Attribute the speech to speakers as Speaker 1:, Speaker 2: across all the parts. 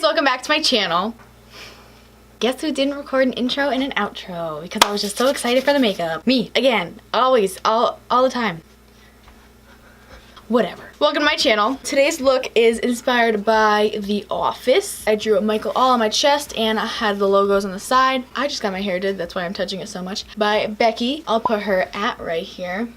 Speaker 1: welcome back to my channel. Guess who didn't record an intro and an outro because I was just so excited for the makeup. Me, again, always, all the time. Whatever. Welcome to my channel. Today's look is inspired by The Office. I drew a Michael all on my chest and I had the logos on the side. I just got my hair did, that's why I'm touching it so much. By Becky. I'll put her @ right here.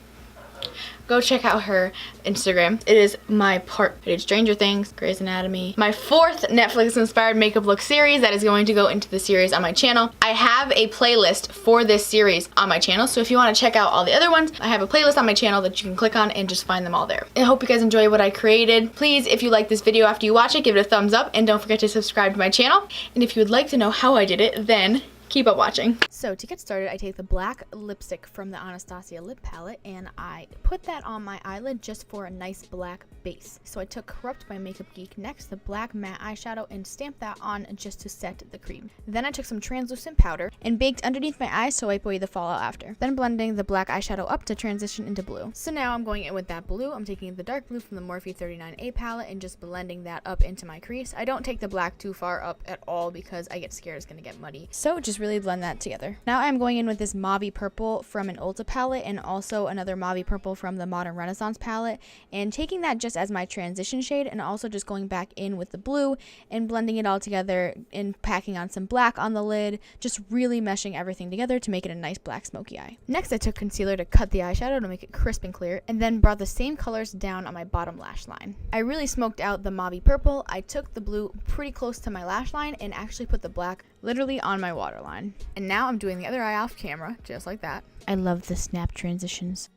Speaker 1: Go check out her Instagram. It is my part. I did Stranger Things, Grey's Anatomy. My 4th Netflix inspired makeup look series that is going to go into the series on my channel. I have a playlist for this series on my channel, so if you want to check out all the other ones, I have a playlist on my channel that you can click on and just find them all there. I hope you guys enjoy what I created. Please, if you like this video after you watch it, give it a thumbs up and don't forget to subscribe to my channel. And if you would like to know how I did it, then keep up watching. So to get started, I take the black lipstick from the Anastasia lip palette and I put that on my eyelid just for a nice black base. So I took Corrupt by Makeup Geek next, the black matte eyeshadow, and stamped that on just to set the cream. Then I took some translucent powder and baked underneath my eyes to wipe away the fallout after. Then blending the black eyeshadow up to transition into blue. So now I'm going in with that blue. I'm taking the dark blue from the Morphe 39A palette and just blending that up into my crease. I don't take the black too far up at all because I get scared it's gonna get muddy. So just really blend that together. Now I'm going in with this mauve purple from an Ulta palette and also another mauve purple from the Modern Renaissance palette, and taking that just as my transition shade and also just going back in with the blue and blending it all together and packing on some black on the lid, just really meshing everything together to make it a nice black smoky eye. Next I took concealer to cut the eyeshadow to make it crisp and clear, and then brought the same colors down on my bottom lash line. I really smoked out the mauve purple. I took the blue pretty close to my lash line and actually put the black literally on my waterline. And now I'm doing the other eye off camera, just like that. I love the snap transitions.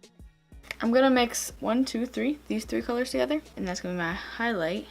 Speaker 1: I'm gonna mix 1, 2, 3, these 3 colors together, and that's gonna be my highlight.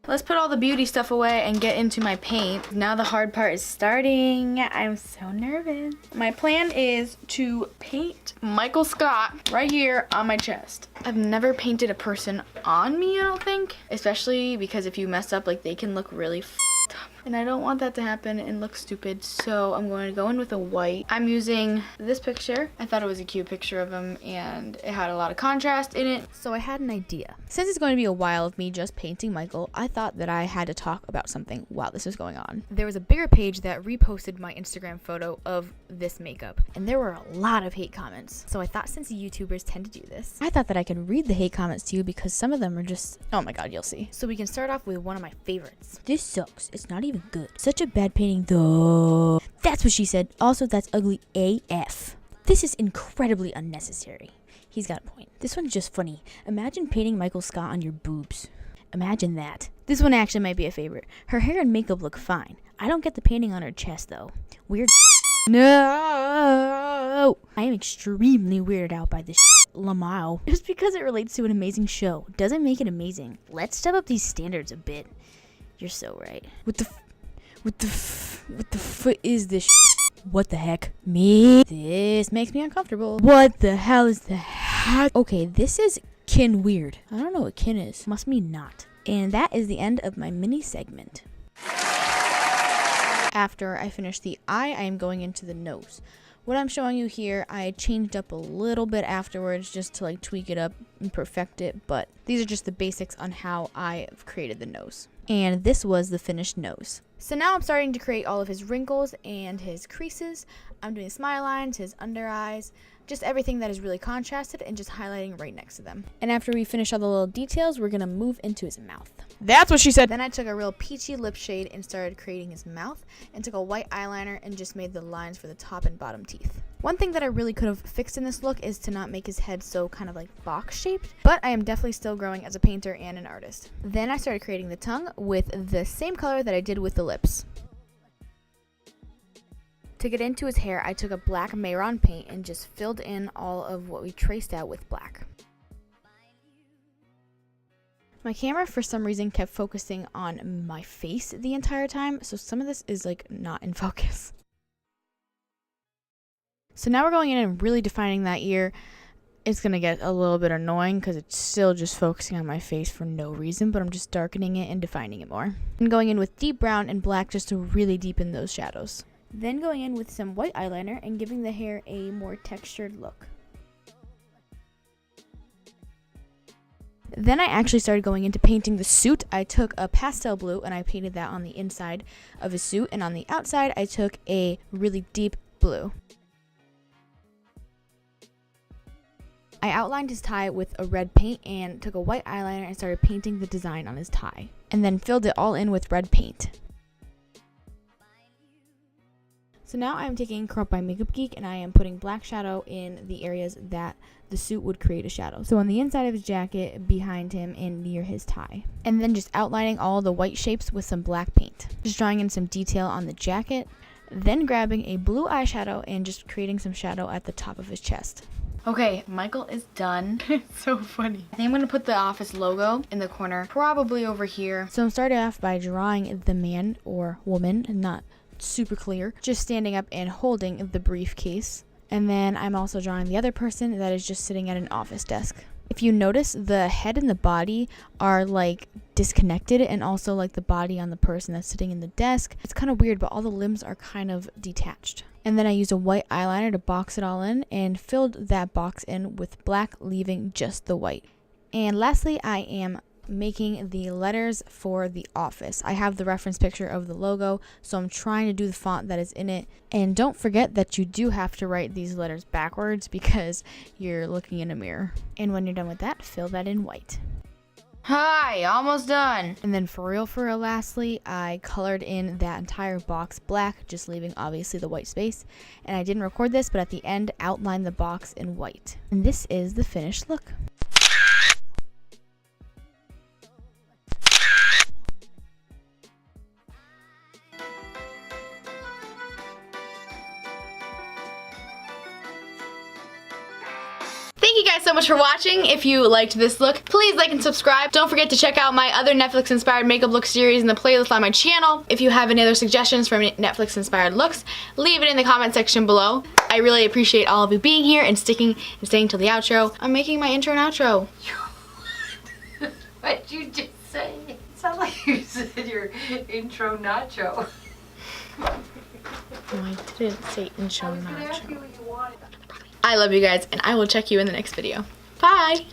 Speaker 1: Let's put all the beauty stuff away and get into my paint. Now the hard part is starting. I'm so nervous. My plan is to paint Michael Scott right here on my chest. I've never painted a person on me, I don't think. Especially because if you mess up, like, they can look really f***ed up. And I don't want that to happen and look stupid, so I'm going to go in with a white. I'm using this picture. I thought it was a cute picture of him and it had a lot of contrast in it, so I had an idea. Since it's going to be a while of me just painting Michael, I thought that I had to talk about something while this was going on. There was a bigger page that reposted my Instagram photo of this makeup, and there were a lot of hate comments. So I thought, since YouTubers tend to do this, I thought that I could read the hate comments to you because some of them are just, oh my god, you'll see. So we can start off with one of my favorites. This sucks. It's not even good. Such a bad painting though. That's what she said. Also, that's ugly AF. This is incredibly unnecessary. He's got a point. This one's just funny. Imagine painting Michael Scott on your boobs. Imagine that. This one actually might be a favorite. Her hair and makeup look fine. I don't get the painting on her chest though. Weird. No! I am extremely weirded out by this Lamau. Just because it relates to an amazing show doesn't make it amazing. Let's step up these standards a bit. You're so right. What the foot is this? What the heck? Me? This makes me uncomfortable. What the hell is that? Okay, this is kin weird. I don't know what kin is. Must mean not. And that is the end of my mini segment. After I finish the eye, I am going into the nose. What I'm showing you here, I changed up a little bit afterwards just to like tweak it up and perfect it, but these are just the basics on how I've created the nose. And this was the finished nose. So now I'm starting to create all of his wrinkles and his creases. I'm doing smile lines, his under eyes, just everything that is really contrasted and just highlighting right next to them. And after we finish all the little details, we're gonna move into his mouth. That's what she said. Then I took a real peachy lip shade and started creating his mouth, and took a white eyeliner and just made the lines for the top and bottom teeth. One thing that I really could have fixed in this look is to not make his head so kind of like box shaped, but I am definitely still growing as a painter and an artist. Then I started creating the tongue with the same color that I did with the lips. To get into his hair, I took a black Mehron paint and just filled in all of what we traced out with black. My camera, for some reason, kept focusing on my face the entire time, so some of this is like not in focus. So now we're going in and really defining that ear. It's going to get a little bit annoying because it's still just focusing on my face for no reason, but I'm just darkening it and defining it more. And going in with deep brown and black just to really deepen those shadows. Then going in with some white eyeliner and giving the hair a more textured look. Then I actually started going into painting the suit. I took a pastel blue and I painted that on the inside of his suit, and on the outside I took a really deep blue. I outlined his tie with a red paint and took a white eyeliner and started painting the design on his tie, and then filled it all in with red paint. So now I'm taking Corrupt by Makeup Geek and I am putting black shadow in the areas that the suit would create a shadow. So on the inside of his jacket, behind him, and near his tie. And then just outlining all the white shapes with some black paint. Just drawing in some detail on the jacket. Then grabbing a blue eyeshadow and just creating some shadow at the top of his chest. Okay, Michael is done. It's so funny. I think I'm gonna put the office logo in the corner, probably over here. So I'm starting off by drawing the man or woman, not super clear, just standing up and holding the briefcase. And then I'm also drawing the other person that is just sitting at an office desk. If you notice, the head and the body are like disconnected, and also like the body on the person that's sitting in the desk. It's kind of weird, but all the limbs are kind of detached. And then I used a white eyeliner to box it all in and filled that box in with black, leaving just the white. And lastly, I am making the letters for the office. I have the reference picture of the logo, so I'm trying to do the font that is in it. And don't forget that you do have to write these letters backwards because you're looking in a mirror. And when you're done with that, fill that in white. Hi, almost done. And then for real, lastly, I colored in that entire box black, just leaving obviously the white space. And I didn't record this, but at the end, outlined the box in white. And this is the finished look. Thank you guys so much for watching. If you liked this look, please like and subscribe. Don't forget to check out my other Netflix inspired makeup look series in the playlist on my channel. If you have any other suggestions for Netflix inspired looks, leave it in the comment section below. I really appreciate all of you being here and staying till the outro. I'm making my intro and outro.
Speaker 2: What'd you just say? It sounded like you said your intro nacho.
Speaker 1: No, I didn't say intro
Speaker 2: I was gonna ask you
Speaker 1: nacho.
Speaker 2: what you wanted.
Speaker 1: I love you guys, and I will check you in the next video. Bye!